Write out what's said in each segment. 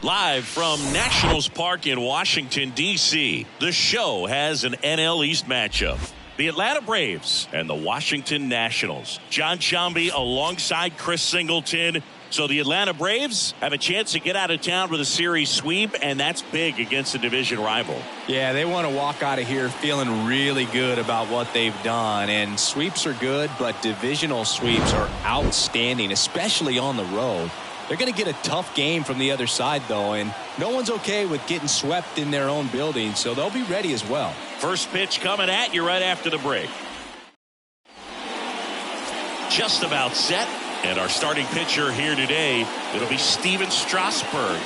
Live from Nationals Park in Washington, D.C., the show has an NL East matchup. The Atlanta Braves and the Washington Nationals. John Sciambi alongside Chris Singleton. So the Atlanta Braves have a chance to get out of town with a series sweep, and that's big against a division rival. Yeah, they want to walk out of here feeling really good about what they've done. And sweeps are good, but divisional sweeps are outstanding, especially on the road. They're going to get a tough game from the other side, though, and no one's okay with getting swept in their own building, so they'll be ready as well. First pitch coming at you right after the break. Just about set, and our starting pitcher here today, it'll be Steven Strasburg.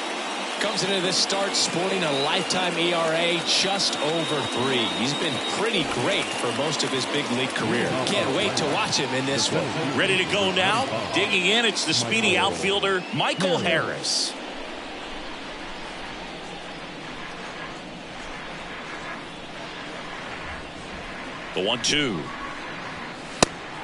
Comes into this start sporting a lifetime ERA just over 3. He's been pretty great for most of his big league career. Can't wait to watch him in this one. Ready to go now? Digging in, it's the speedy outfielder, Michael Harris. The 1-2.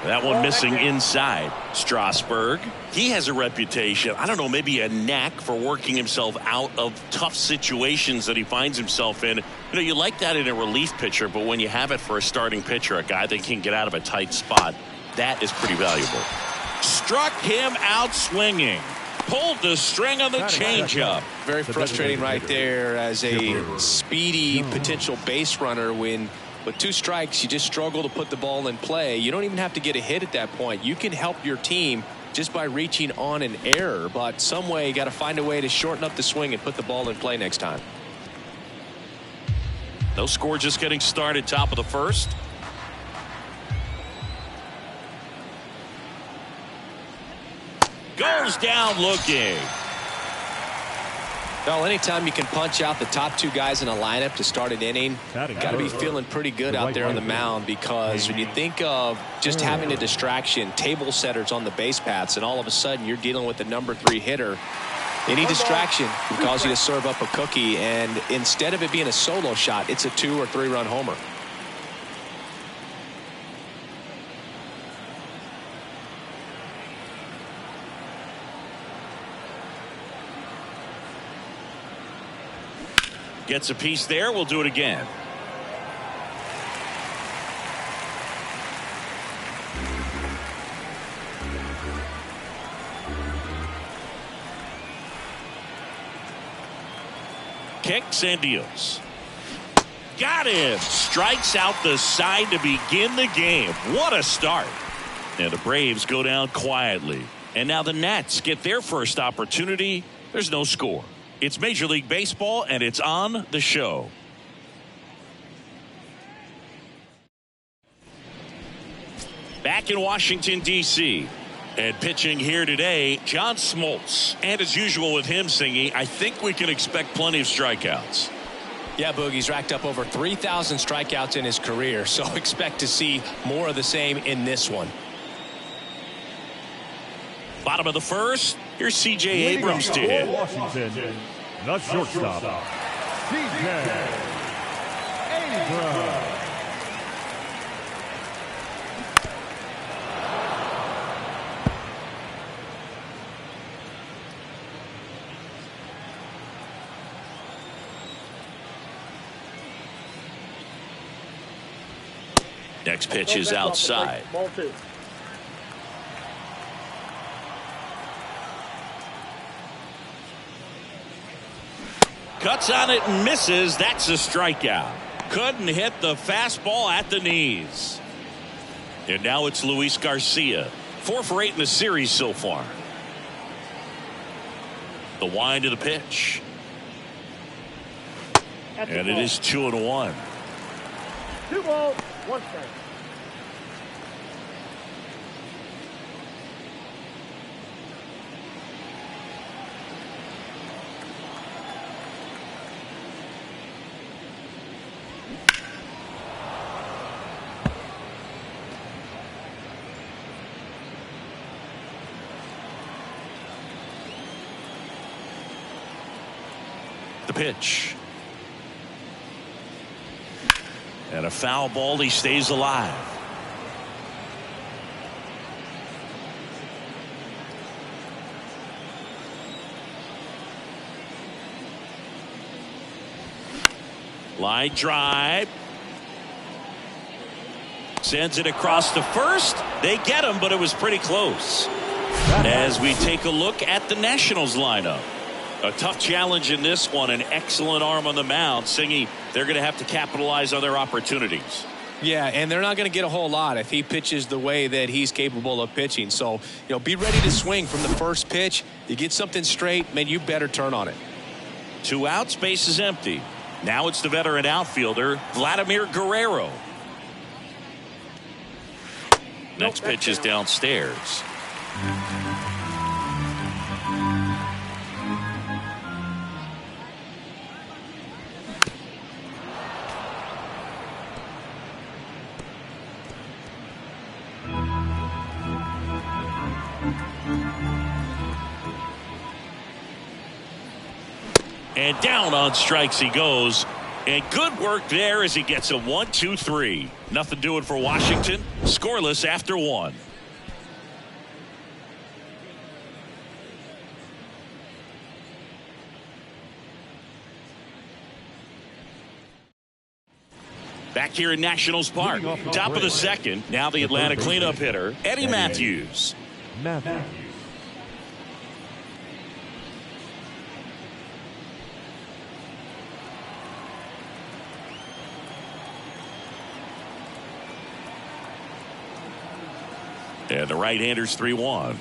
That one missing inside. Strasburg, he has a reputation, I don't know, maybe a knack for working himself out of tough situations that he finds himself in. You know, you like that in a relief pitcher, but when you have it for a starting pitcher, a guy that can get out of a tight spot, that is pretty valuable. Struck him out swinging. Pulled the string on the changeup. Very frustrating right there as a speedy potential base runner when with 2 strikes, you just struggle to put the ball in play. You don't even have to get a hit at that point. You can help your team just by reaching on an error, but some way you got to find a way to shorten up the swing and put the ball in play next time. No score, just getting started, top of the first. Goes down looking. Well, anytime you can punch out the top 2 guys in a lineup to start an inning, got to be feeling pretty good out there on the mound, because when you think of just having a distraction, table setters on the base paths, and all of a sudden you're dealing with the number 3 hitter, any distraction can cause you to serve up a cookie, and instead of it being a solo shot, it's a 2 or 3 run homer. Gets a piece there. We'll do it again. Kicks and deals. Got him. Strikes out the side to begin the game. What a start. And the Braves go down quietly. And now the Nats get their first opportunity. There's no score. It's Major League Baseball, and it's on the show. Back in Washington, D.C., and pitching here today, John Smoltz. And as usual with him singing, I think we can expect plenty of strikeouts. Yeah, Boogie's racked up over 3,000 strikeouts in his career, so expect to see more of the same in this one. Bottom of the first, here's C.J. Abrams to hit. Washington, the shortstop, C.J. Abrams. Next pitch is outside. Cuts on it and misses. That's a strikeout. Couldn't hit the fastball at the knees. And now it's Luis Garcia. 4 for 8 in the series so far. The wind of the pitch. And it is 2-1. 2 balls, 1 strike. The pitch. And a foul ball. He stays alive. Line drive. Sends it across to first. They get him, but it was pretty close. As we take a look at the Nationals lineup. A tough challenge in this one. An excellent arm on the mound. Singy, they're going to have to capitalize on their opportunities. Yeah, and they're not going to get a whole lot if he pitches the way that he's capable of pitching. So, be ready to swing from the first pitch. You get something straight, man, you better turn on it. 2 outs, base is empty. Now it's the veteran outfielder, Vladimir Guerrero. Next pitch is downstairs. And down on strikes he goes. And good work there as he gets a 1-2-3. Nothing doing for Washington. Scoreless after 1. Back here in Nationals Park. Top of the second. Now the Atlanta cleanup hitter, Eddie Matthews. And the right-hander's 3-1.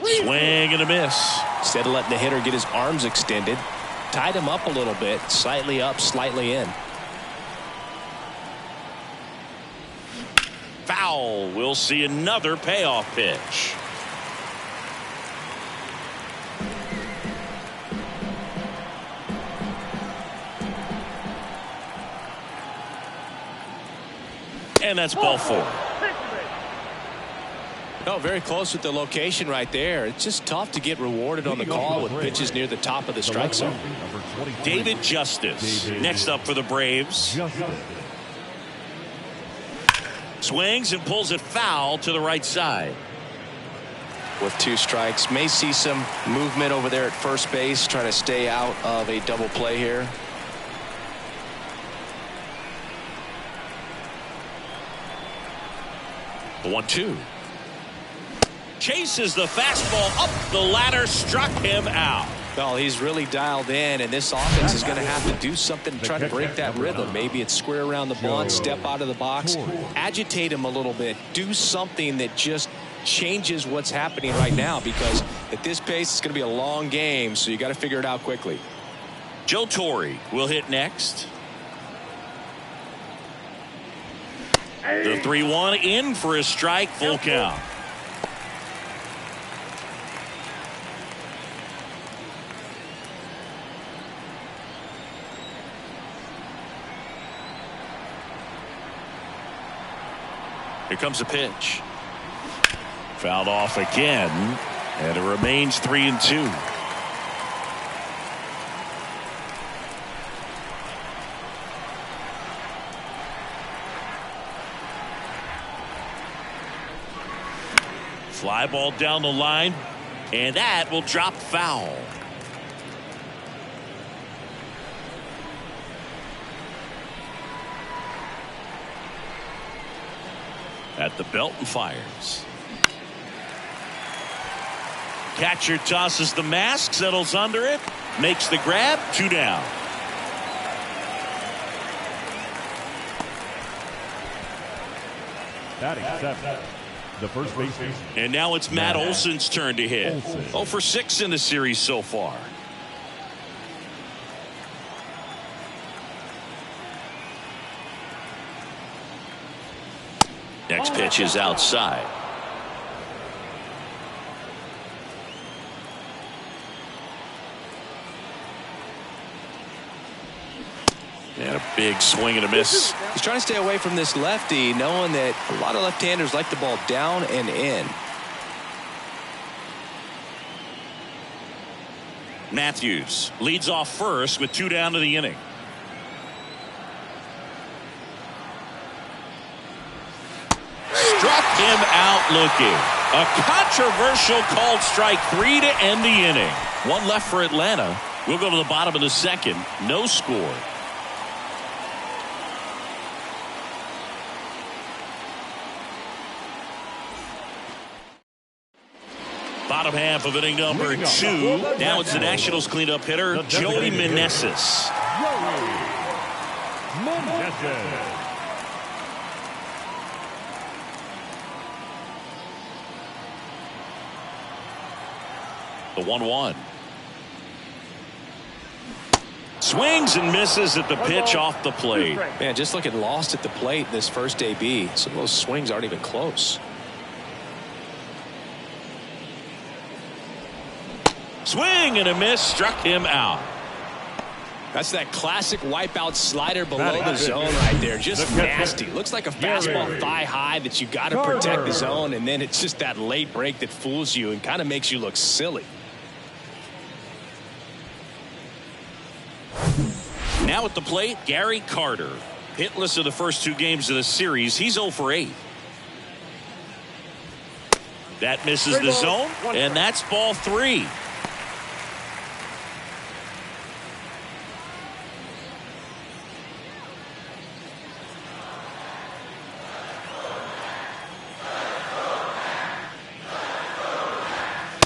Swing and a miss. Instead of letting the hitter get his arms extended, tied him up a little bit, slightly up, slightly in. Foul. We'll see another payoff pitch. And that's ball 4. Oh, very close with the location right there. It's just tough to get rewarded on the call with pitches near the top of the strike zone. David Justice next up for the Braves. Swings and pulls it foul to the right side. With 2 strikes, may see some movement over there at first base, trying to stay out of a double play here. The 1-2. Chases the fastball up the ladder, struck him out. Well, he's really dialed in, and this offense is going to have to do something to try to break that rhythm. Maybe it's square around the bunt, step out of the box, agitate him a little bit, do something that just changes what's happening right now, because at this pace it's going to be a long game, so you got to figure it out quickly. Joe Torre will hit next. The 3-1 in for a strike, full count. Here comes a pitch. Fouled off again, and it remains 3-2. Fly ball down the line, and that will drop foul. At the belt and fires. Catcher tosses the mask, settles under it, makes the grab, 2 down. Batting 7, the first baseman. And now it's Matt Olson's turn to hit. 0 for 6 in the series so far. Next pitch is outside. And a big swing and a miss. He's trying to stay away from this lefty, knowing that a lot of left-handers like the ball down and in. Matthews leads off first with 2 down to the inning. Struck him out looking. A controversial called strike 3 to end the inning. 1 left for Atlanta. We'll go to the bottom of the second. No score. Bottom half of inning number 2. Now it's the Nationals cleanup hitter, Joey Meneses. The 1-1. Swings and misses at the pitch off the plate. Man, just looking lost at the plate in this first AB. Some of those swings aren't even close. Swing and a miss, struck him out. That's that classic wipeout slider below the zone right there. Just nasty. Looks like a fastball thigh high that you got to protect the zone, and then it's just that late break that fools you and kind of makes you look silly. Now at the plate, Gary Carter. Hitless in the first 2 games of the series. He's 0 for 8. That misses the zone, and that's ball 3.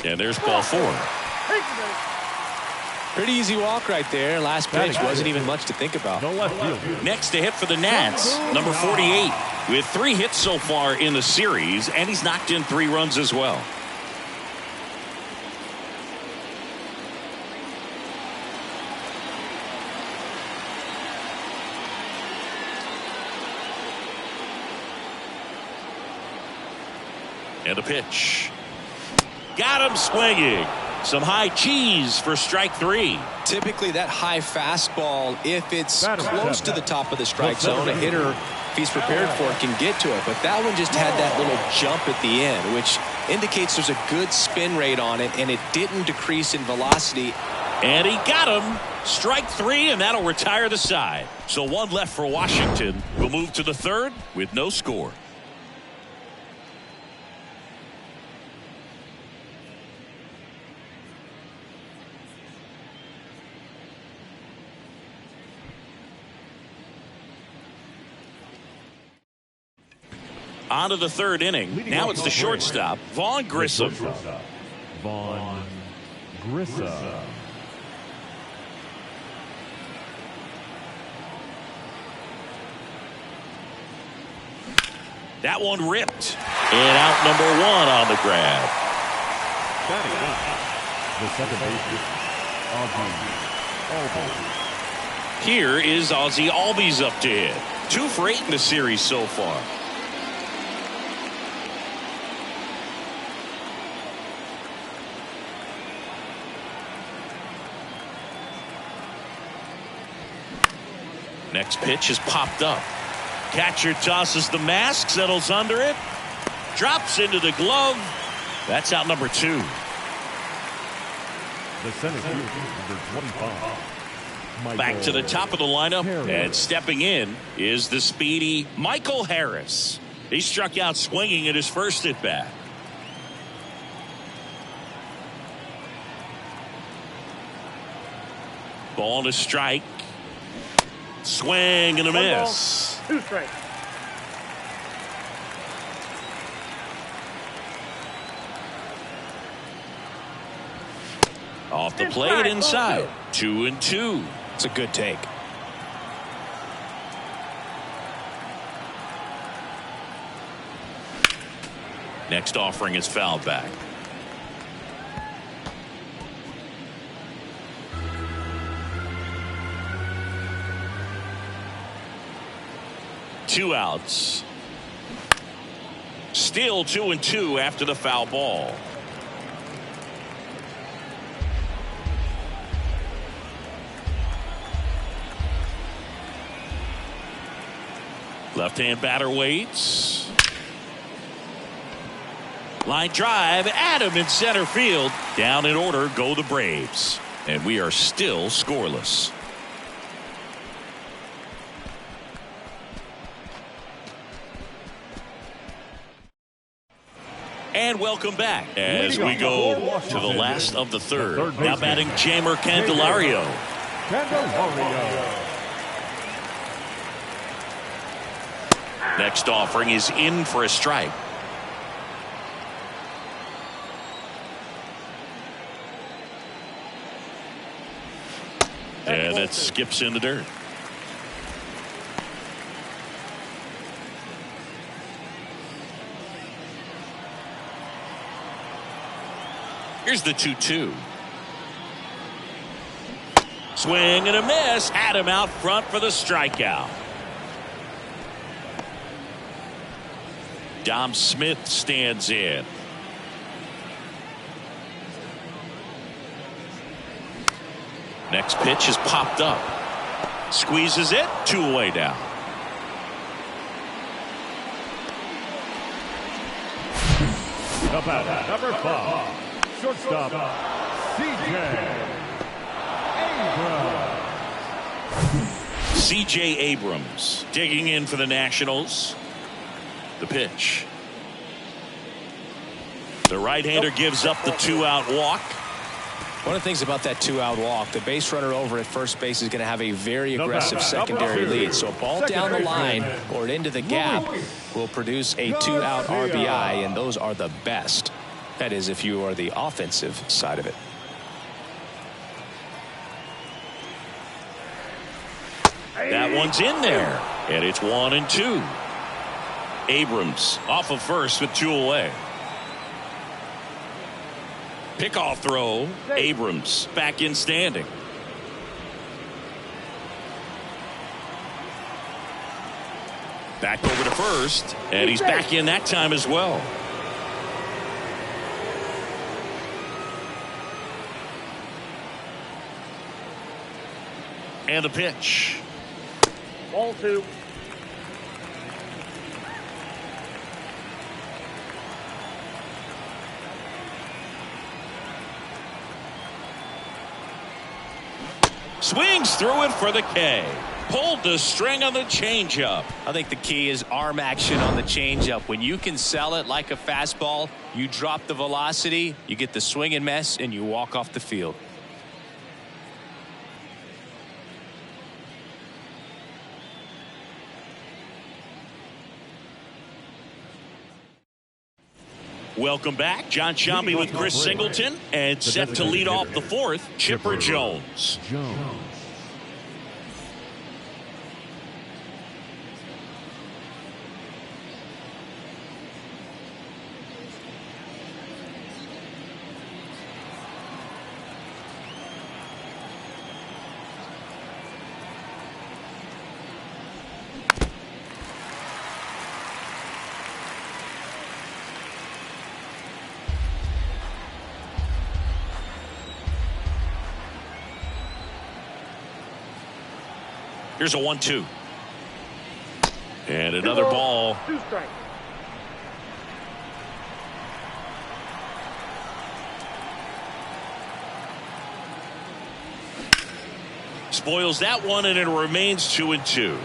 And there's ball 4. Pretty easy walk right there. Last pitch wasn't even much to think about. Next to hit for the Nats, number 48, with 3 hits so far in the series, and he's knocked in 3 runs as well. And a pitch. Got him swinging. Some high cheese for strike 3. Typically that high fastball, if it's close to the top of the strike zone, a hitter, if he's prepared for it, can get to it. But that one just had that little jump at the end, which indicates there's a good spin rate on it, and it didn't decrease in velocity. And he got him. Strike 3, and that'll retire the side. So 1 left for Washington. We'll move to the 3rd with no score. On to the 3rd inning. Now it's the shortstop, Vaughn Grissom. Vaughn Grissom. That one ripped. And out number 1 on the grab. The second baseman, Ozzie Albies. Here is Ozzie Albies up to hit. 2 for 8 in the series so far. Next pitch is popped up. Catcher tosses the mask, settles under it, drops into the glove. That's out number 2. The center fielder, number 25. Back to the top of the lineup, and stepping in is the speedy Michael Harris. He struck out swinging at his first at bat. Ball to strike. Swing and a miss. 2 strikes. Off the plate inside. 2-2. It's a good take. Next offering is fouled back. Two outs. Still 2-2 after the foul ball. Left-hand batter waits. Line drive, Adam in center field. Down in order go the Braves. And we are still scoreless. And welcome back as we go to the last of the 3rd. Now batting Jeimer Candelario. Next offering is in for a strike. And that skips in the dirt. Here's the 2-2. Swing and a miss. Had him out front for the strikeout. Dom Smith stands in. Next pitch is popped up. Squeezes it. 2 away now. The batter, number 5, shortstop, C.J. Abrams digging in for the Nationals. The pitch. The right-hander gives up the 2-out walk. One of the things about that 2-out walk, the base runner over at first base is going to have a very aggressive secondary lead. So a ball down the line or into the gap will produce a 2-out RBI, and those are the best. That is, if you are the offensive side of it. That one's in there, and it's 1-2. Abrams off of first with 2 away. Pickoff throw. Abrams back in standing. Back over to first, and he's back in that time as well. And the pitch. Ball 2. Swings through it for the K. Pulled the string on the changeup. I think the key is arm action on the changeup. When you can sell it like a fastball, you drop the velocity, you get the swing and miss, and you walk off the field. Welcome back. John Shambi with Chris Singleton, and set to lead off the 4th, Chipper Jones. Here's a 1-2. And another ball. 2 strikes. Spoils that one, and it remains 2-2.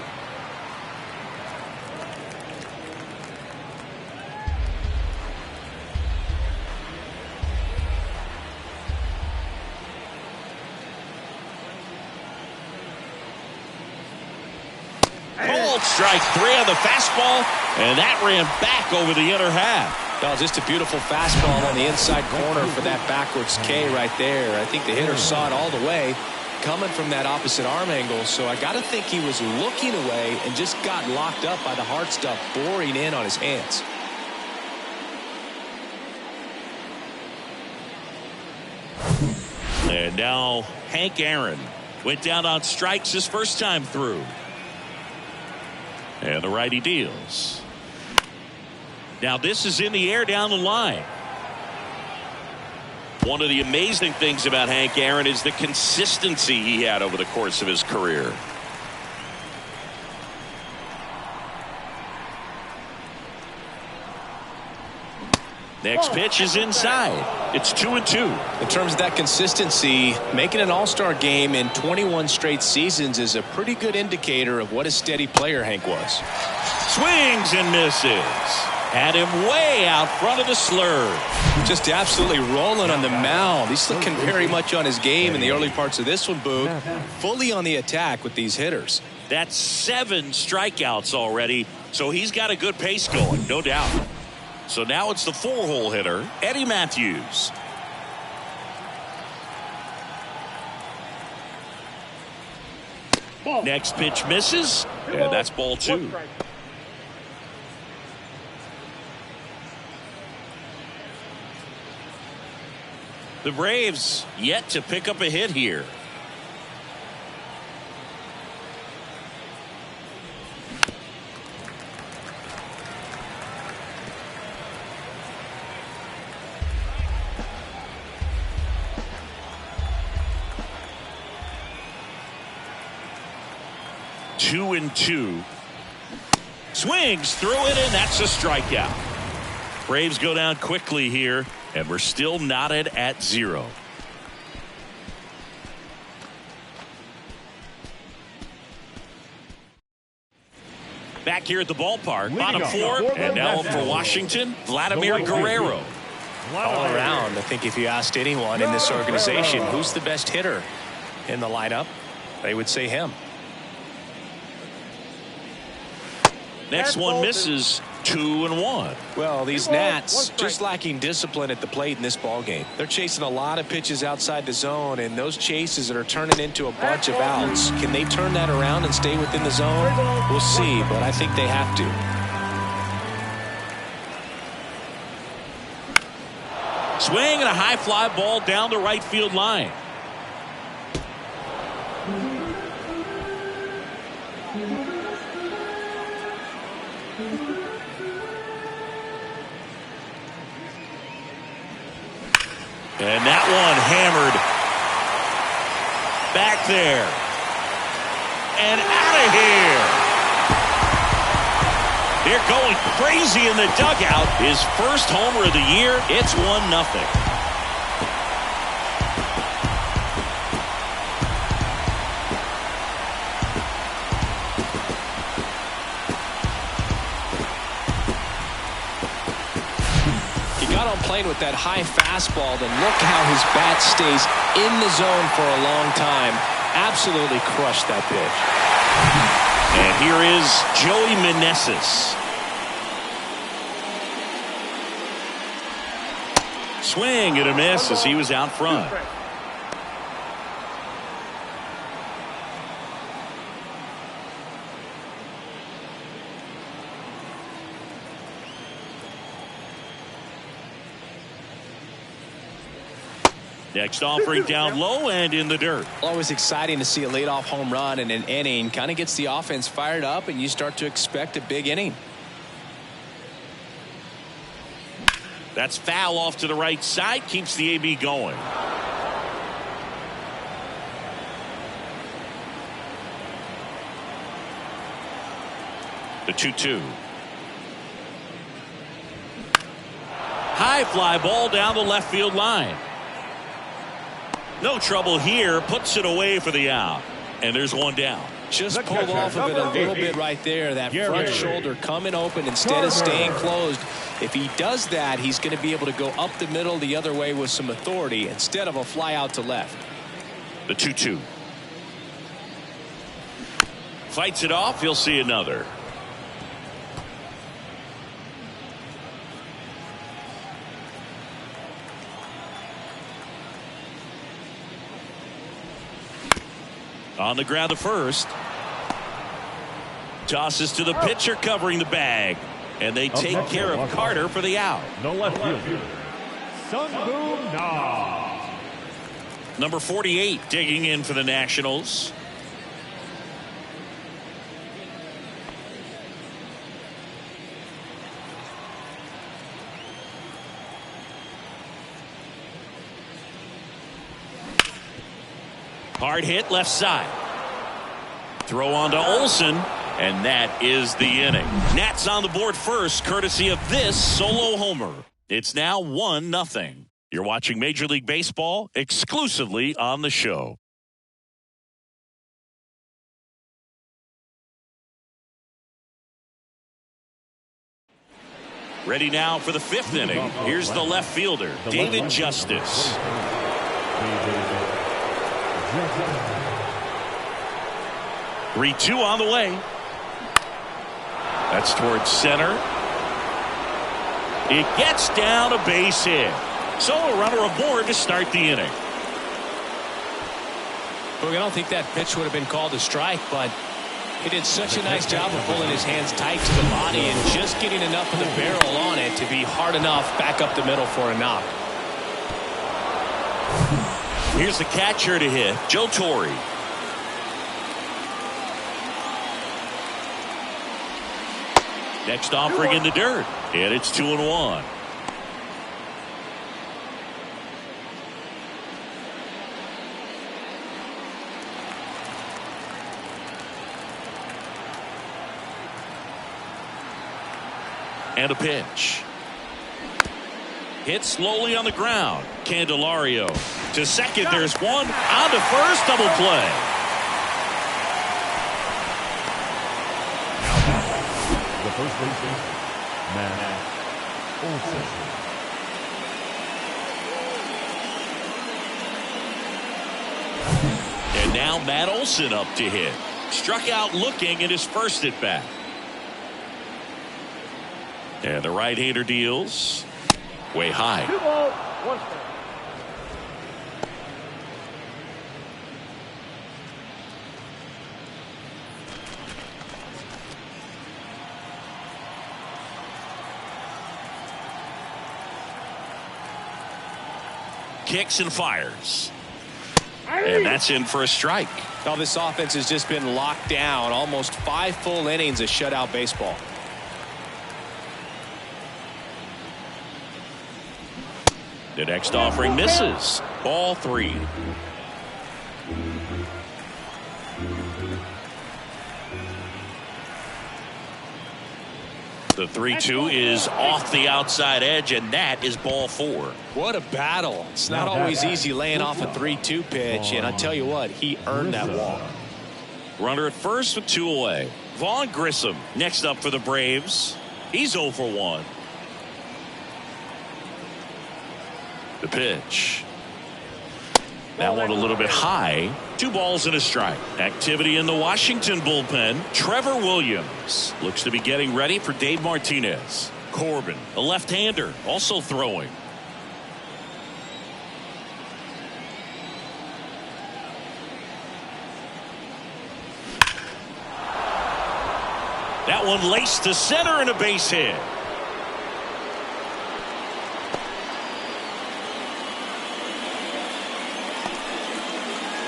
Strike 3 on the fastball, and that ran back over the inner half. Oh, just a beautiful fastball on the inside corner for that backwards K right there. I think the hitter saw it all the way coming from that opposite arm angle, so I got to think he was looking away and just got locked up by the hard stuff boring in on his hands. And now Hank Aaron went down on strikes his first time through. And the righty deals. Now this is in the air down the line. One of the amazing things about Hank Aaron is the consistency he had over the course of his career. Next pitch is inside. It's 2-2. In terms of that consistency, making an all-star game in 21 straight seasons is a pretty good indicator of what a steady player Hank was. Swings and misses. Had him way out front of the slurve. Just absolutely rolling on the mound. He's looking very much on his game in the early parts of this one, Boog. Fully on the attack with these hitters. That's 7 strikeouts already, so he's got a good pace going, no doubt. So now it's the 4-hole hitter, Eddie Matthews. Next pitch misses, and that's ball 2. The Braves yet to pick up a hit here. Two and two. Swings through it, and that's a strikeout. Braves go down quickly here, and we're still knotted at 0. Back here at the ballpark, bottom 4, and now up for Washington, Vladimir Guerrero. All around, I think if you asked anyone in this organization who's the best hitter in the lineup, they would say him. Next one misses. 2-1. Well, these Nats just lacking discipline at the plate in this ball game. They're chasing a lot of pitches outside the zone, and those chases that are turning into a bunch of outs. Can they turn that around and stay within the zone? We'll see, but I think they have to. Swing and a high fly ball down the right field line. And that one hammered back there and out of here. They're going crazy in the dugout. His first homer of the year. It's 1-0. Playing with that high fastball, then look how his bat stays in the zone for a long time. Absolutely crushed that pitch. And here is Joey Meneses. Swing and a miss as he was out front. Next offering down low and in the dirt. Always exciting to see a leadoff home run in an inning. Kind of gets the offense fired up, and you start to expect a big inning. That's foul off to the right side. Keeps the AB going. The 2-2. High fly ball down the left field line. No trouble here. Puts it away for the out. And there's one down. Just pulled off of it a little bit right there. That front shoulder coming open instead of staying closed. If he does that, he's going to be able to go up the middle the other way with some authority instead of a fly out to left. The 2-2. Fights it off. He'll see another. On the ground to first. Tosses to the pitcher covering the bag. And they take care of Carter for the out. No left field. Sungboom Na. Number 48 digging in for the Nationals. Hard hit left side. Throw on to Olsen, and that is the inning. Nats on the board first, courtesy of this solo homer. It's now 1-0. You're watching Major League Baseball exclusively on the show. Ready now for the 5th inning. Here's the left fielder, David Justice. 3-2 on the way. That's towards center. It gets down a base hit. So a runner aboard to start the inning. Look, I don't think that pitch would have been called a strike, but he did such a nice job of pulling his hands tight to the body and just getting enough of the barrel on it to be hard enough back up the middle for a knock. Here's the catcher to hit, Joe Torre. Next offering in the dirt, and it's 2-1. And a pitch. Hit slowly on the ground. Candelario to second. There's one. On to first. Double play. The first baseman, Matt Olson. And now Matt Olson up to hit. Struck out looking at his first at bat. And the right-hander deals way high. 2 balls, 1 strike. Kicks and fires. And that's in for a strike. Now this offense has just been locked down. Almost 5 full innings of shutout baseball. The next offering misses. Ball 3. The 3-2 is off the outside edge, and that is ball 4. What a battle. It's not always easy laying off a 3-2 pitch, and I tell you what, he earned that walk. Runner at first with 2 away. Vaughn Grissom next up for the Braves. He's 0 for 1. The pitch. That one a little bit high. 2 balls and a strike. Activity in the Washington bullpen. Trevor Williams looks to be getting ready for Dave Martinez. Corbin, a left-hander, also throwing. That one laced to center and a base hit.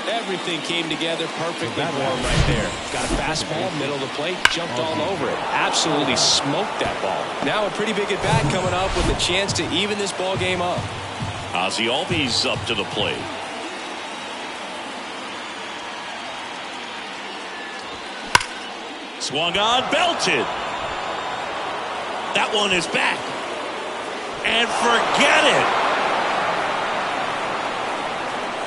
Everything came together perfectly for him right there. Got a fastball, middle of the plate, jumped all over it. Absolutely smoked that ball. Now a pretty big at bat coming up with a chance to even this ball game up. Ozzie Albies up to the plate. Swung on, belted. That one is back. And forget it.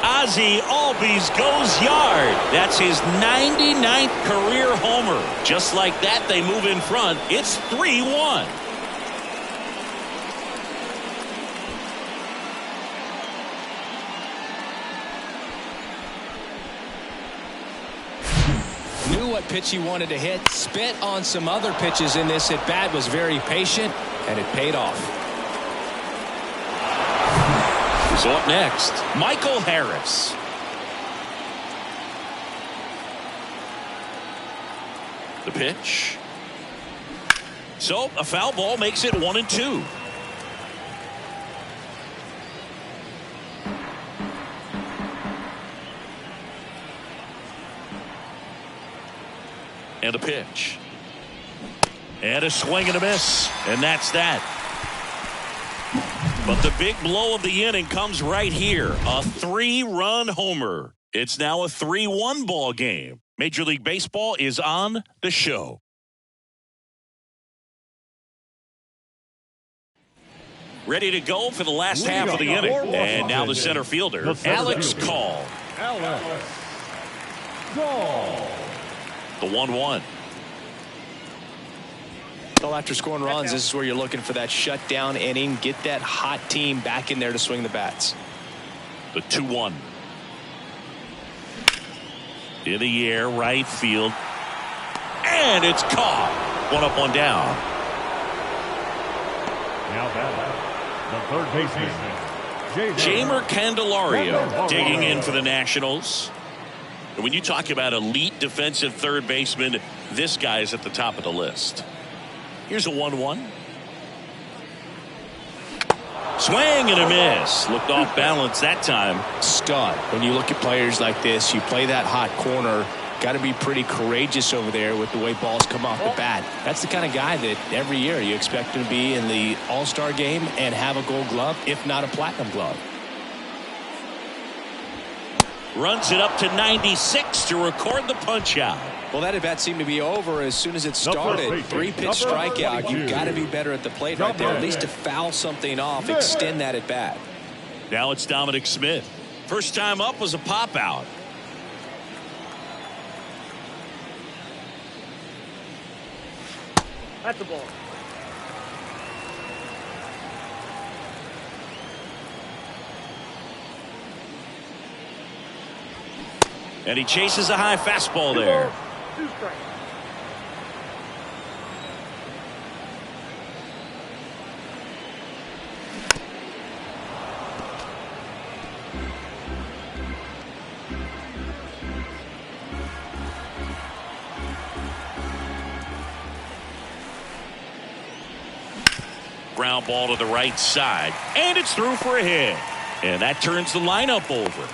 Ozzie Albies goes yard. That's his 99th career homer. Just like that, they move in front. It's 3-1. Knew what pitch he wanted to hit. Spit on some other pitches in this at bat. Was very patient, and it paid off. So up next, Michael Harris. The pitch. So a foul ball makes it 1-2. And a pitch. And a swing and a miss. And that's that. But the big blow of the inning comes right here. A 3-run homer. It's now a 3-1 ball game. Major League Baseball is on the show. Ready to go for the last half of the inning. And now the center fielder, Alex Call. The 1-1. Well, after scoring runs, this is where you're looking for that shutdown inning. Get that hot team back in there to swing the bats. The 2-1. In the air, right field. And it's caught. 1 up, 1 down. Now batting, the third baseman, Jeimer Candelario digging in for the Nationals. And when you talk about elite defensive third baseman, this guy is at the top of the list. Here's a 1-1. Swing and a miss. Looked off balance that time. Stud. When you look at players like this, you play that hot corner. Got to be pretty courageous over there with the way balls come off the bat. That's the kind of guy that every year you expect him to be in the All-Star game and have a Gold Glove, if not a Platinum Glove. Runs it up to 96 to record the punch out. Well, that at bat seemed to be over as soon as it started. 3-pitch strikeout. You've got to be better at the plate right there, at least to foul something off, extend that at bat. Now it's Dominic Smith. First time up was a pop out. That's the ball. And he chases a high fastball there. 2 strikes. Ground ball to the right side. And it's through for a hit. And that turns the lineup over.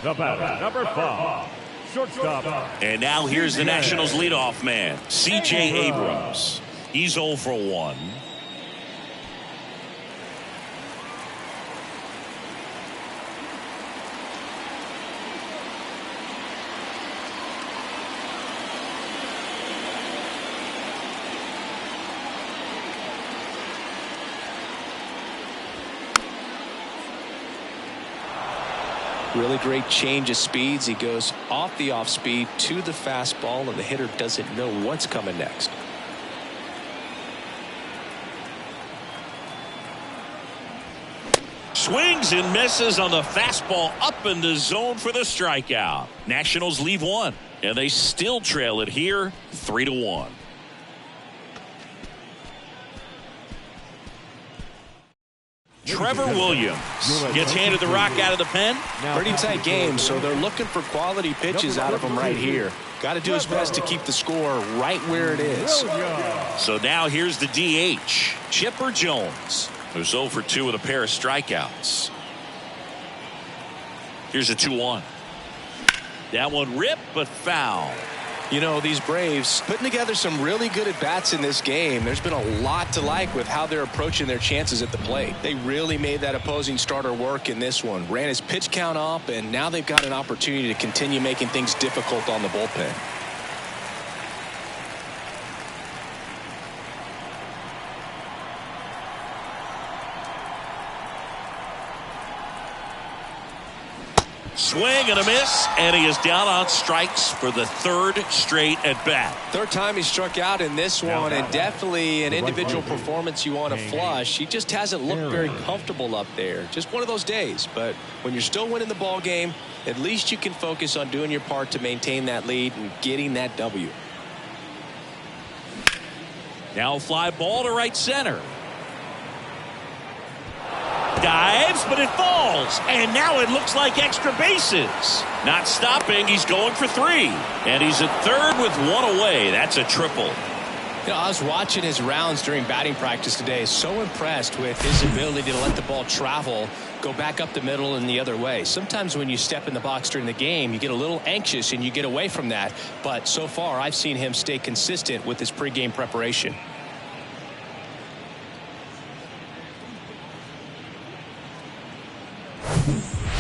The batter, number 5, shortstop. And now here's the Nationals leadoff man, C.J. Abrams. He's 0 for 1. Really great change of speeds. He goes off the off speed to the fastball, and the hitter doesn't know what's coming next. Swings and misses on the fastball up in the zone for the strikeout. Nationals leave 1, and they still trail it here 3-1. Trevor Williams gets handed the rock out of the pen. Pretty tight game, so they're looking for quality pitches out of him right here. Got to do his best to keep the score right where it is. So now here's the DH, Chipper Jones, who's 0 for 2 with a pair of strikeouts. Here's a 2-1. That one ripped but foul. You know, these Braves putting together some really good at-bats in this game. There's been a lot to like with how they're approaching their chances at the plate. They really made that opposing starter work in this one. Ran his pitch count up, and now they've got an opportunity to continue making things difficult on the bullpen. Swing and a miss, and he is down on strikes for the 3rd straight at bat. 3rd time he struck out in this one, and definitely an individual performance you want to flush. He just hasn't looked very comfortable up there. Just one of those days. But when you're still winning the ball game, at least you can focus on doing your part to maintain that lead and getting that W. Now fly ball to right center. Dives, but it falls, and now it looks like extra bases. Not stopping, he's going for 3, and he's at 3rd with 1 away. That's a triple. You know, I was watching his rounds during batting practice today. So impressed with his ability to let the ball travel, go back up the middle and the other way. Sometimes when you step in the box during the game, you get a little anxious and you get away from that. But so far, I've seen him stay consistent with his pregame preparation.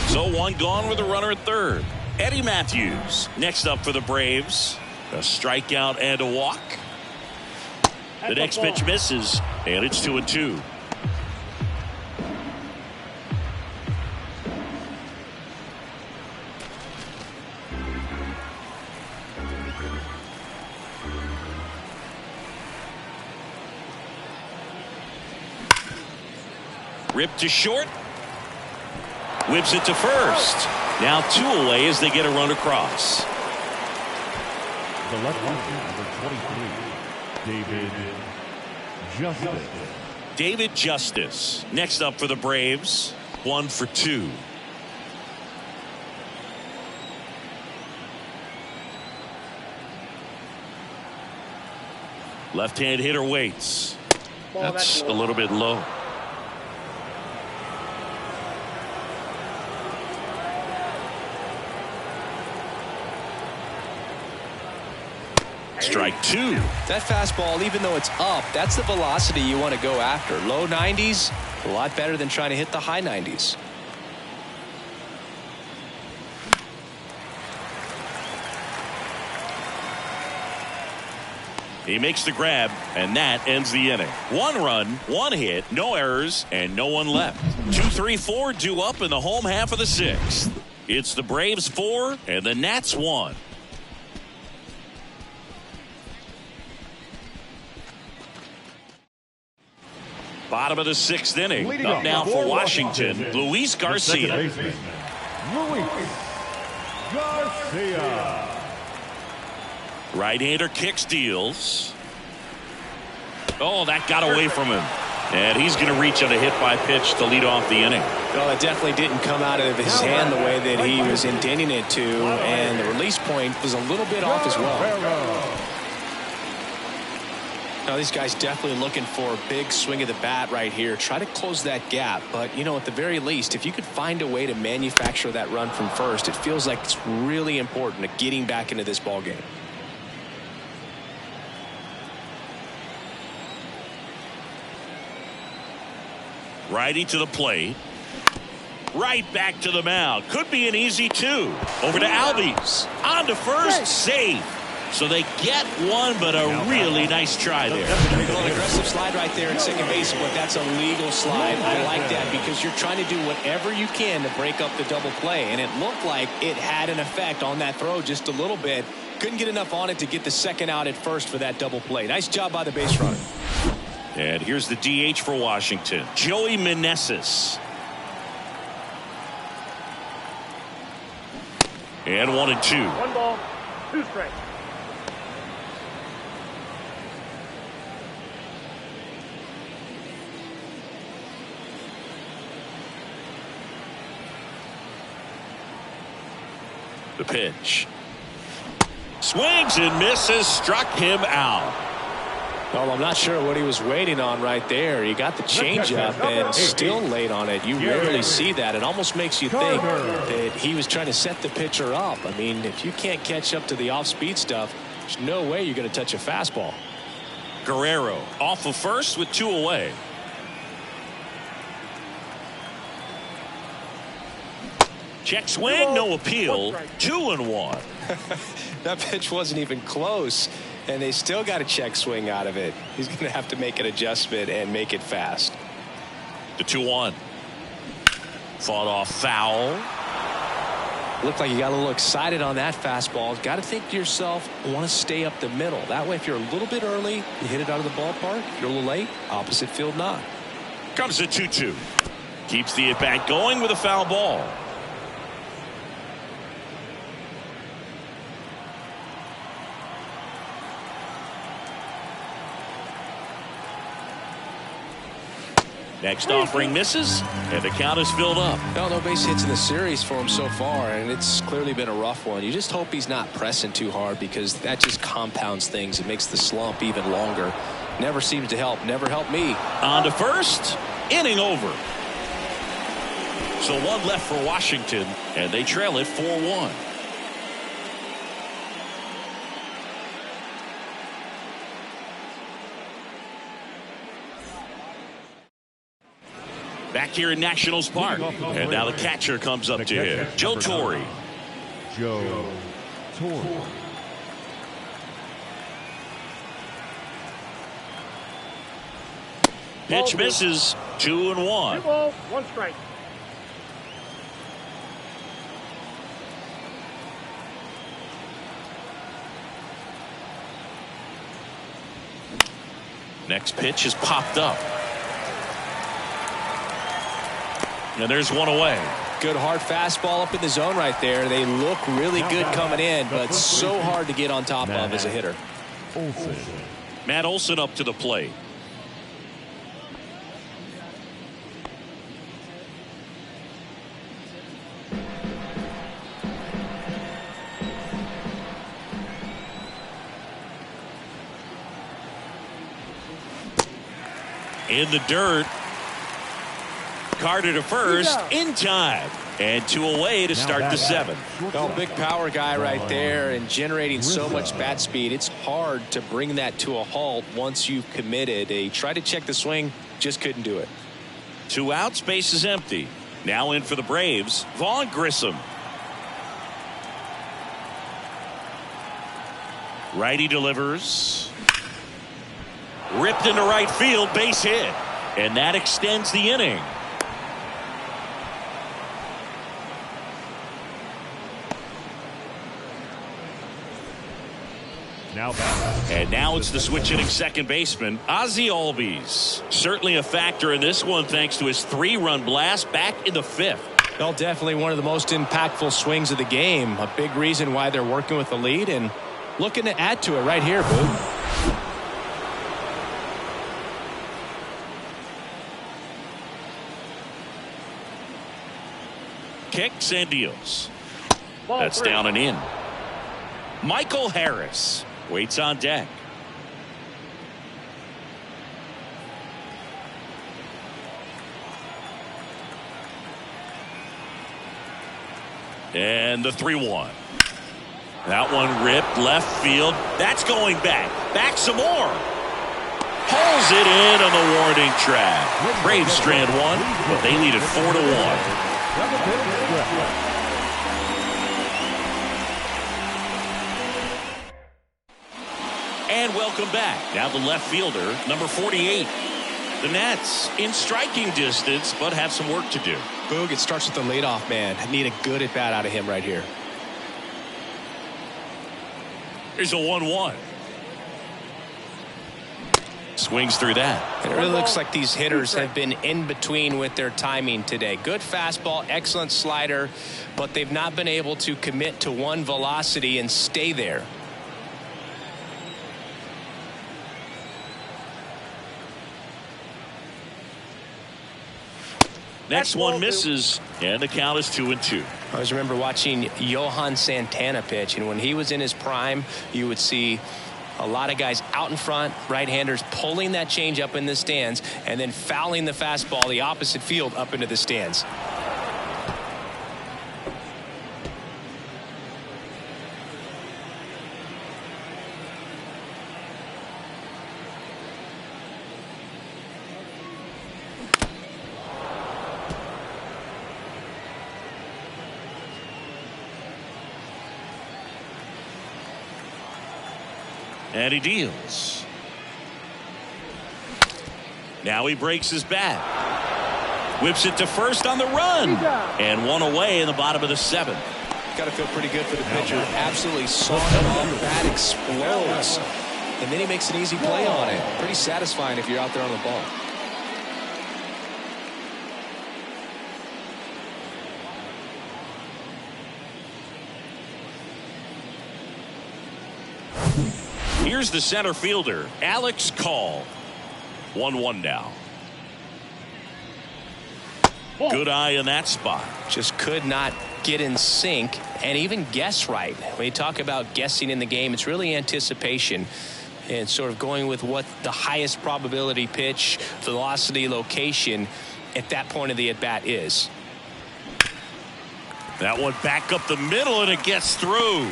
So 1 gone with a runner at 3rd. Eddie Matthews next up for the Braves. A strikeout and a walk. The next pitch misses, and it's 2-2. Ripped to short. Whips it to first. Now 2 away as they get a run across. The left number 23, David Justice. Next up for the Braves. 1 for 2. Left-hand hitter waits. That's a little bit low. Strike two. That fastball, even though it's up, that's the velocity you want to go after. Low 90s, a lot better than trying to hit the high 90s. He makes the grab, and that ends the inning. 1 run, 1 hit, no errors, and no one left. 2-3-4 due up in the home half of the 6th. It's the Braves 4 and the Nats 1. Bottom of the 6th inning. Up now for Washington, Luis Garcia. Luis Garcia. Right-hander kicks, deals. Oh, that got away from him. And he's going to reach on a hit-by pitch to lead off the inning. Well, it definitely didn't come out of his hand the way that he was intending it to, and the release point was a little bit off as well. Now, these guys definitely looking for a big swing of the bat right here. Try to close that gap. But, you know, at the very least, if you could find a way to manufacture that run from first, it feels like it's really important to getting back into this ball game. Righty to the plate. Right back to the mound. Could be an easy 2. Over to Albies. On to first. Safe. So they get one, but a really nice try there. An aggressive slide right there at second base, but that's a legal slide. I like that because you're trying to do whatever you can to break up the double play, and it looked like it had an effect on that throw just a little bit. Couldn't get enough on it to get the second out at first for that double play. Nice job by the base runner. And here's the DH for Washington, Joey Meneses. And 1-2. 1 ball, 2 strikes. The pitch. Swings and misses, struck him out. Well, I'm not sure what he was waiting on right there. He got the changeup and still late on it. You rarely see that. It almost makes you think that he was trying to set the pitcher up. I mean, if you can't catch up to the off-speed stuff, there's no way you're going to touch a fastball. Guerrero off of first with 2 away. Check swing, no appeal. 2-1. That pitch wasn't even close, and they still got a check swing out of it. He's going to have to make an adjustment and make it fast. The 2-1. Fought off foul. Looked like you got a little excited on that fastball. Got to think to yourself, I want to stay up the middle. That way, if you're a little bit early, you hit it out of the ballpark. If you're a little late, opposite field knock. Comes the 2-2. Keeps the at-bat going with a foul ball. Next offering misses, and the count is filled up. No base hits in the series for him so far, and it's clearly been a rough one. You just hope he's not pressing too hard because that just compounds things. It makes the slump even longer. Never seems to help. Never helped me. On to first. Inning over. So 1 left for Washington, and they trail it 4-1. Back here in Nationals Park. And now the catcher comes up to him. Joe Torre. Joe Torre. Pitch misses. 2-1. 2 balls, 1 strike. Next pitch is popped up. And there's 1 away. Good hard fastball up in the zone right there. They look really good coming in, but so hard to get on top of as a hitter. Matt Olson up to the plate. in the dirt. Carter to first in time. And 2 away to start the 7th. Oh, big power guy right there and generating so much bat speed. It's hard to bring that to a halt once you've committed. He tried to check the swing, just couldn't do it. 2 outs, base is empty. Now in for the Braves, Vaughn Grissom. Righty delivers. Ripped into right field, base hit. And that extends the inning. And now it's the switch-hitting second baseman, Ozzie Albies. Certainly a factor in this one thanks to his 3-run blast back in the 5th. Well, definitely one of the most impactful swings of the game. A big reason why they're working with the lead and looking to add to it right here, Boog. Kicks and deals. That's down and in. Michael Harris waits on deck. And the 3-1. That one ripped left field. That's going back. Back some more. Pulls it in on the warning track. Braves strand 1, but they lead it 4-1. And welcome back. Now the left fielder, number 48. The Nats in striking distance, but have some work to do. Boog, it starts with the leadoff man. Need a good at bat out of him right here. Here's a 1-1. Swings through that. It really looks like these hitters have been in between with their timing today. Good fastball, excellent slider, but they've not been able to commit to one velocity and stay there. Next one misses, and the count is 2-2. I always remember watching Johan Santana pitch, and when he was in his prime, you would see a lot of guys out in front, right-handers pulling that change up in the stands and then fouling the fastball the opposite field up into the stands. And he deals. Now he breaks his bat. Whips it to first on the run. And 1 away in the bottom of the 7th. Got to feel pretty good for the pitcher. Absolutely sawed it off. The bat explodes. And then he makes an easy play on it. Pretty satisfying if you're out there on the ball. Here's the center fielder, Alex Call. 1-1 now. Good eye in that spot. Just could not get in sync and even guess right. When you talk about guessing in the game, it's really anticipation and sort of going with what the highest probability pitch, velocity, location at that point of the at-bat is. That one back up the middle, and it gets through.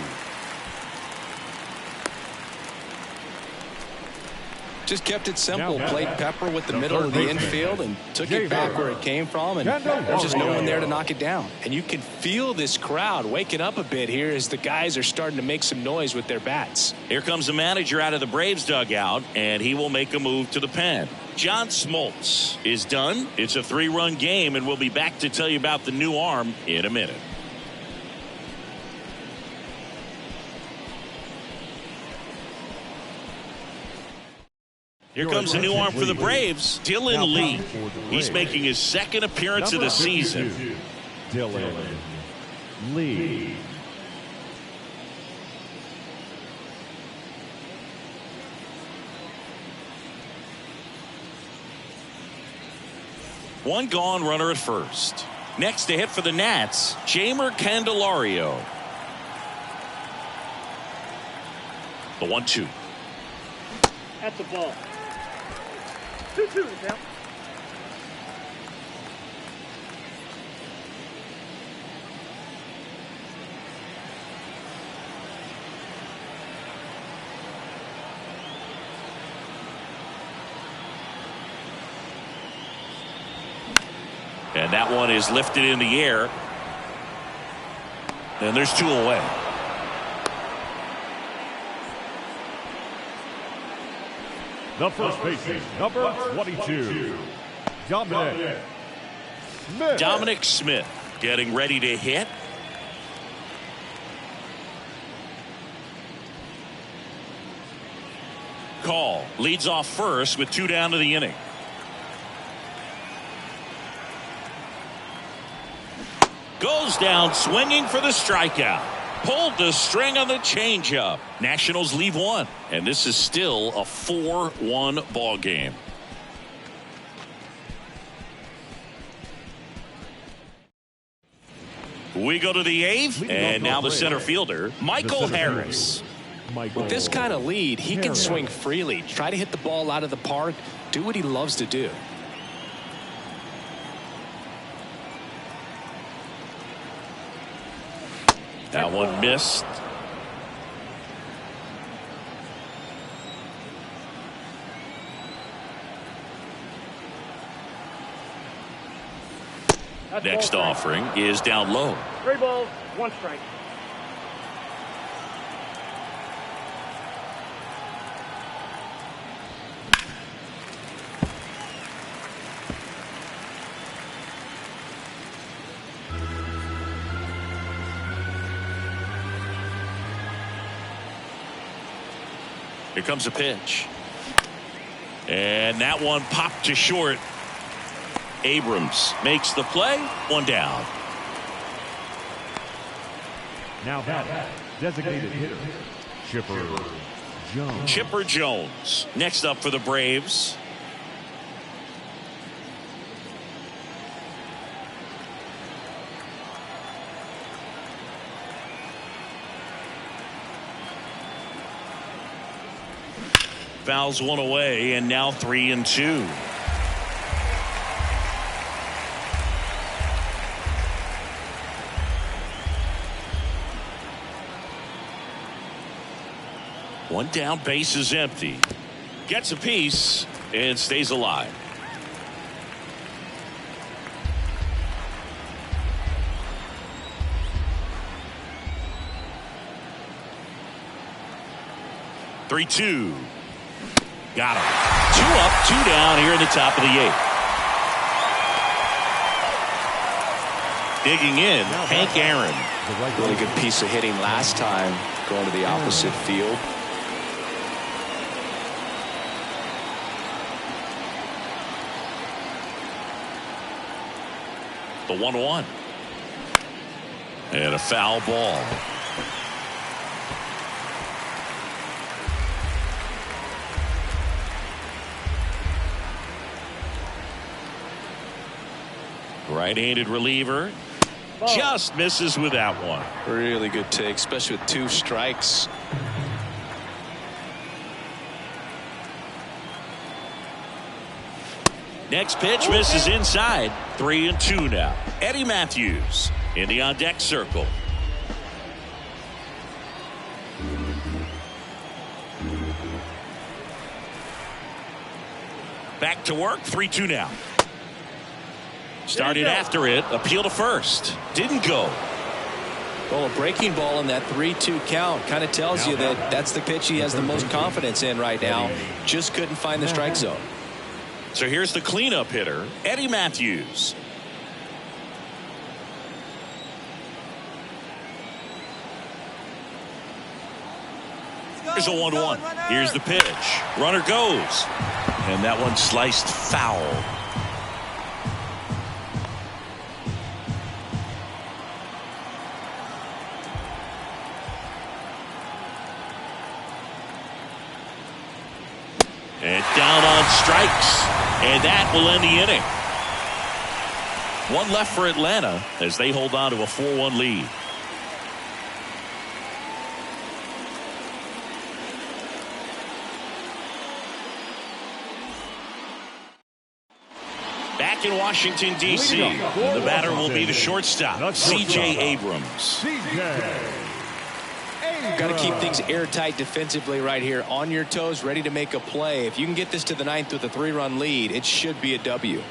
Just kept it simple. Played pepper with the middle of the infield and took it back where it came from, and there's just no one there to knock it down. And you can feel this crowd waking up a bit here as the guys are starting to make some noise with their bats. Here comes the manager out of the Braves dugout, and he will make a move to the pen. John Smoltz is done. It's a 3-run game, and we'll be back to tell you about the new arm in a minute. Here comes a new arm for the Braves, Dylan Lee. He's making his second appearance of the season. Dylan Lee. One gone, runner at first. Next to hit for the Nats, Jeimer Candelario. The 1-2. That's a ball. 2-2 now. And that one is lifted in the air. And there's 2 away. The first baseman, number 22, Dominic Smith. Dominic Smith getting ready to hit. Call leads off first with 2 down to the inning. Goes down swinging for the strikeout. Pulled the string on the changeup. Nationals leave 1, and this is still a 4-1 ball game. We go to the 8th, and now the center fielder, Michael Harris. With this kind of lead, he can swing freely, try to hit the ball out of the park, do what he loves to do. That one missed. Next offering is down low. 3 balls, 1 strike. Here comes a pitch. And that one popped to short. Abrams makes the play. 1 down. Now batting, designated hitter, Chipper Jones. Chipper Jones next up for the Braves. Fouls 1 away, and now 3-2. One down, base is empty. Gets a piece and stays alive. Three-two. Got him. 2 up, 2 down here in the top of the 8th. Digging in, Hank Aaron. Really good piece of hitting last time, going to the opposite field. The 1-1. And a foul ball. Right-handed reliever just misses with that one. Really good take, especially with 2 strikes. Next pitch misses inside. 3-2 now. Eddie Matthews in the on-deck circle. Back to work. 3-2 now. Started after it. Appeal to first. Didn't go. Well, a breaking ball in that 3-2 count kind of tells you that that's the pitch he has the most confidence in right now. Just couldn't find the strike zone. So here's the cleanup hitter, Eddie Matthews. Here's a 1-1. Here's the pitch. Runner goes. And that one sliced foul. And down on strikes. And that will end the inning. 1 left for Atlanta as they hold on to a 4-1 lead. Back in Washington, D.C., the batter will be the shortstop, C.J. Abrams. Got to keep things airtight defensively right here, on your toes, ready to make a play. If you can get this to the 9th with a 3-run lead, it should be a W.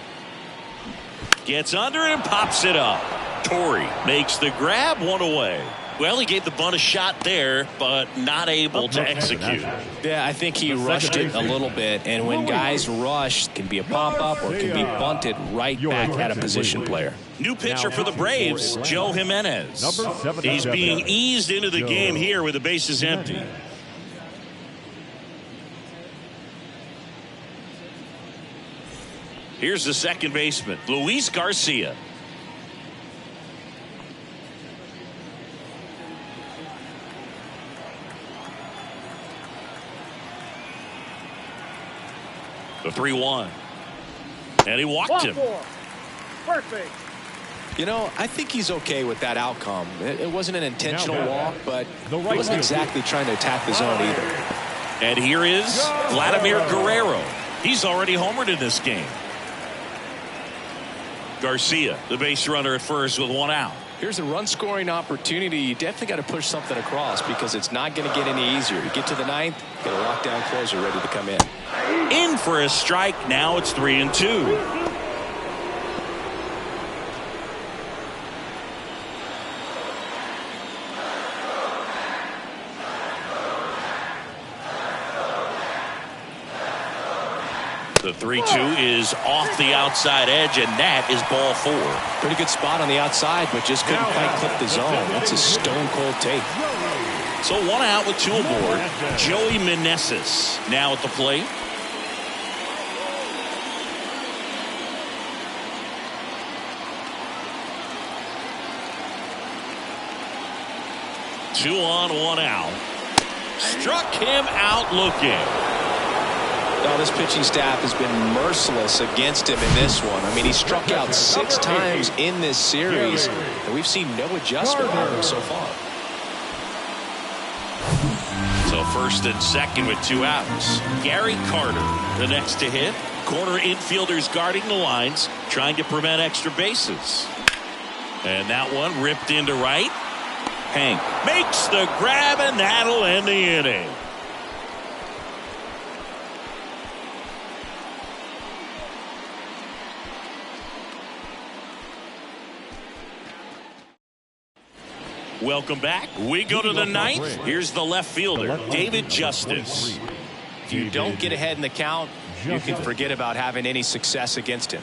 Gets under it and pops it up. Torrey makes the grab, one away. Well, he gave the bunt a shot there, but not able to execute. Yeah, I think he rushed it a little bit, and when guys rush, it can be a pop-up or it can be bunted right back at a position player. New pitcher for the Braves, Joe Jimenez. He's being eased into the game here with the bases empty. Here's the second baseman, Luis Garcia. The 3-1. And he walked him. First base. You know, I think he's okay with that outcome. It wasn't an intentional walk, but he wasn't exactly trying to attack the zone either. And here is Vladimir Guerrero. He's already homered in this game. Garcia, the base runner at first with one out. Here's a run-scoring opportunity. You definitely got to push something across because it's not going to get any easier. You get to the ninth, got a lockdown closer ready to come in. In for a strike. Now it's 3-2. The 3-2 is off the outside edge, and that is ball 4. Pretty good spot on the outside, but just couldn't quite clip the zone. That's a stone-cold take. So one out with two aboard. Joey Meneses now at the plate. Two on, one out. Struck him out looking. No, this pitching staff has been merciless against him in this one. I mean, he struck out 6 times in this series, and we've seen no adjustment on him so far. So first and second with 2 outs. Gary Carter, the next to hit. Corner infielders guarding the lines, trying to prevent extra bases. And that one ripped into right. Hank makes the grab, and that'll end the inning. Welcome back. We go to the ninth. Here's the left fielder, David Justice. If you don't get ahead in the count, you can forget about having any success against him.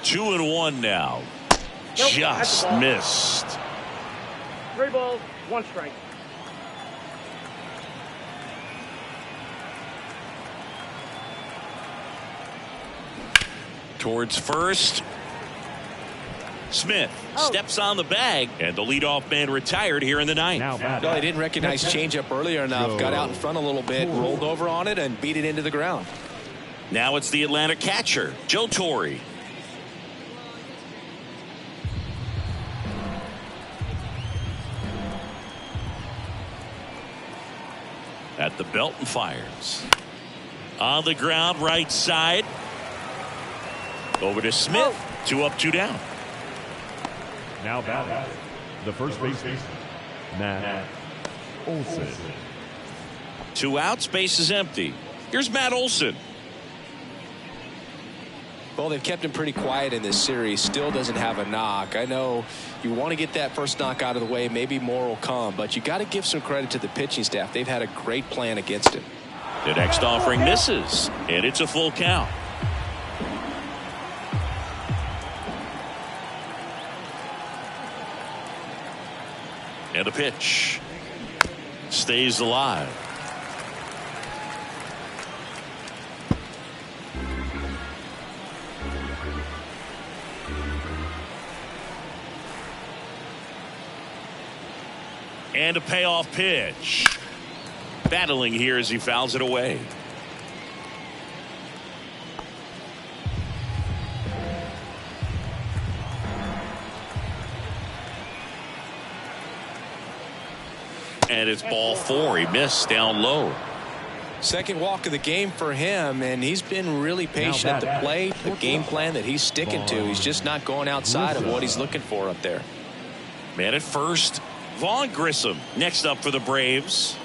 2-1 now. Nope, just missed. 3 balls, 1 strike. Towards first. Smith steps on the bag, and the leadoff man retired here in the ninth. No, he didn't recognize changeup earlier enough. Got out in front a little bit, rolled over on it, and beat it into the ground. Now it's the Atlanta catcher, Joe Torrey. At the belt and fires. On the ground, right side. Over to Smith. 2 up, 2 down. Now batting, the first baseman, Matt Olson. 2 outs, base is empty. Here's Matt Olson. Well, they've kept him pretty quiet in this series. Still doesn't have a knock. I know you want to get that first knock out of the way. Maybe more will come, but you got to give some credit to the pitching staff. They've had a great plan against him. The next offering misses, and it's a full count. And a pitch. Stays alive. And a payoff pitch. Battling here as he fouls it away. And it's ball 4. He missed down low. Second walk of the game for him, and he's been really patient at the plate. The game plan that he's sticking to, he's just not going outside of what he's looking for up there. Man at first, Vaughn Grissom next up for the Braves.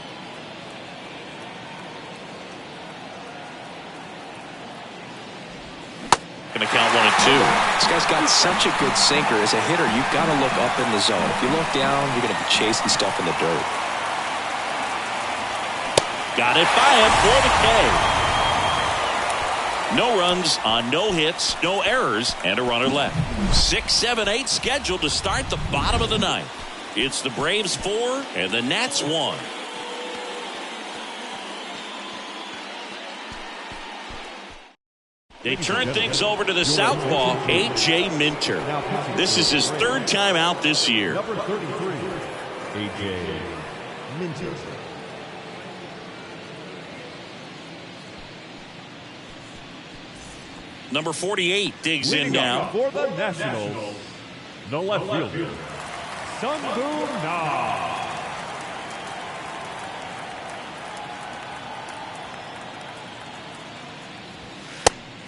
Going to count 1-2. This guy's got such a good sinker. As a hitter, you've got to look up in the zone. If you look down, you're going to be chasing stuff in the dirt. Got it by him for the K. No runs on no hits, no errors, and a runner left. 6, 7, 8 scheduled to start the bottom of the ninth. It's the Braves 4 and the Nats 1. They turn things over to the southpaw, A.J. Minter. This is his third time out this year. Number 33, A.J. Minter. Number 48 digs in now. For the Nationals, the left fielder, Sungwoo Na.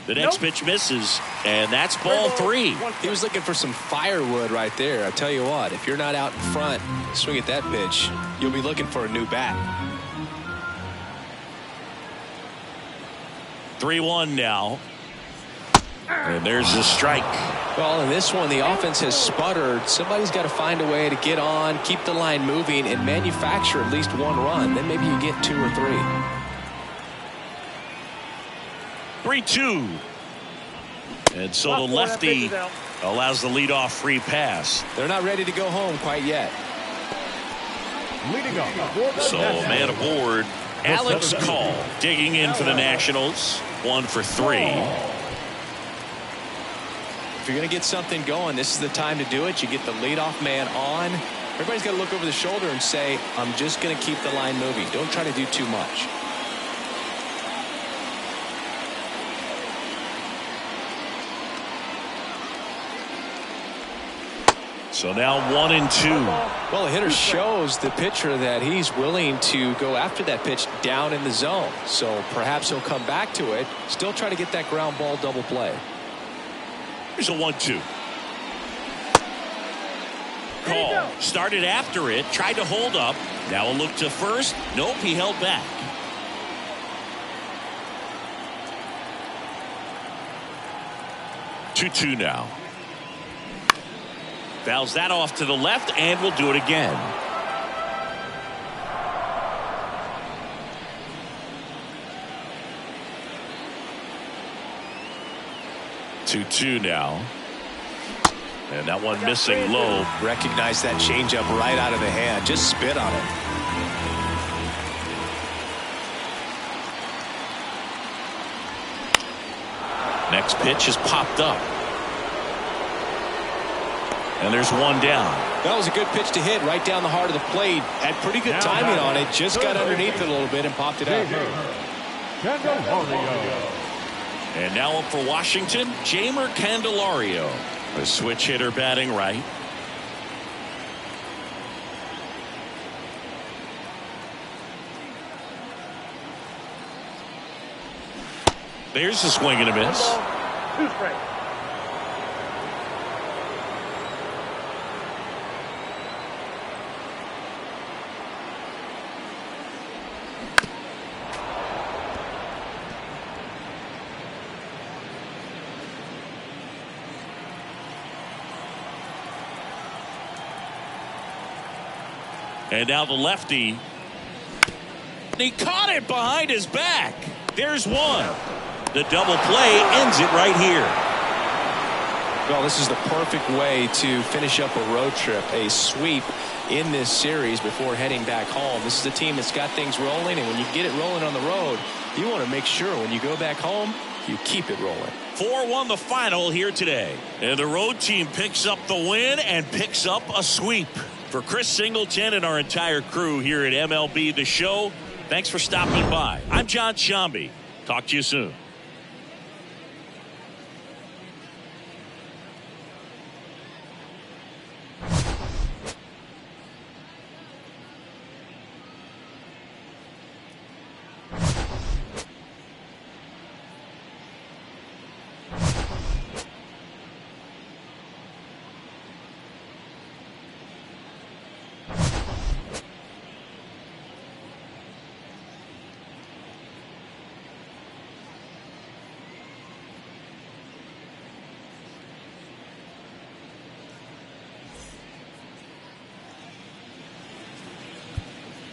The next pitch misses, and that's ball 3. He was looking for some firewood right there. I tell you what, if you're not out in front, swing at that pitch, you'll be looking for a new bat. 3-1 now. And there's the strike. Well, in this one, the offense has sputtered. Somebody's got to find a way to get on, keep the line moving, and manufacture at least one run. Then maybe you get 2 or 3. 3-2. And so the lefty allows the leadoff free pass. They're not ready to go home quite yet. Leading up. So man aboard, Alex Call digging in for the Nationals. 1 for 3. If you're going to get something going, this is the time to do it. You get the leadoff man on. Everybody's got to look over the shoulder and say, I'm just going to keep the line moving. Don't try to do too much. So now 1-2. Well, the hitter shows the pitcher that he's willing to go after that pitch down in the zone. So perhaps he'll come back to it. Still try to get that ground ball double play. Here's a 1-2. Call started after it, tried to hold up. Now a look to first. Nope, he held back. Two now. Fouls that off to the left, and we'll do it again. Two now. And that one missing low. Recognize that changeup right out of the hand. Just spit on it. Next pitch is popped up. And there's one down. That was a good pitch to hit right down the heart of the plate. Had pretty good timing on it. Just got underneath it a little bit and popped it out. And now up for Washington, Jamer Candelario. A switch hitter batting right. There's a swing and a miss. 2 strikes. And now the lefty. He caught it behind his back. There's one. The double play ends it right here. Well, this is the perfect way to finish up a road trip, a sweep in this series before heading back home. This is a team that's got things rolling, and when you get it rolling on the road, you want to make sure when you go back home, you keep it rolling. 4-1 the final here today. And the road team picks up the win and picks up a sweep. For Chris Singleton and our entire crew here at MLB The Show, thanks for stopping by. I'm John Shambi. Talk to you soon.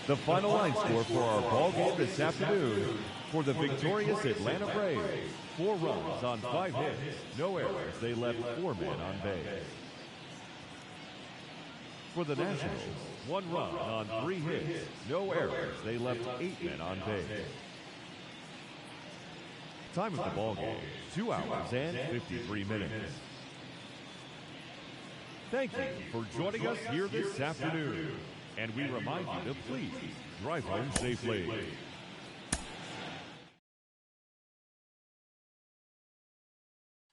The final line score for our ball game this afternoon for the victorious Atlanta Braves. 4 runs on 5 hits, no errors. They left 4 men on base. For the Nationals, 1 run on 3 hits, no errors. They left 8 men on base. Time of the ball game, 2 hours and 53 minutes. Thank you for joining us here this afternoon. And we remind you to please drive home safely.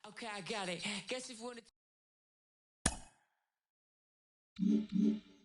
Okay, I got it. Guess if you want to...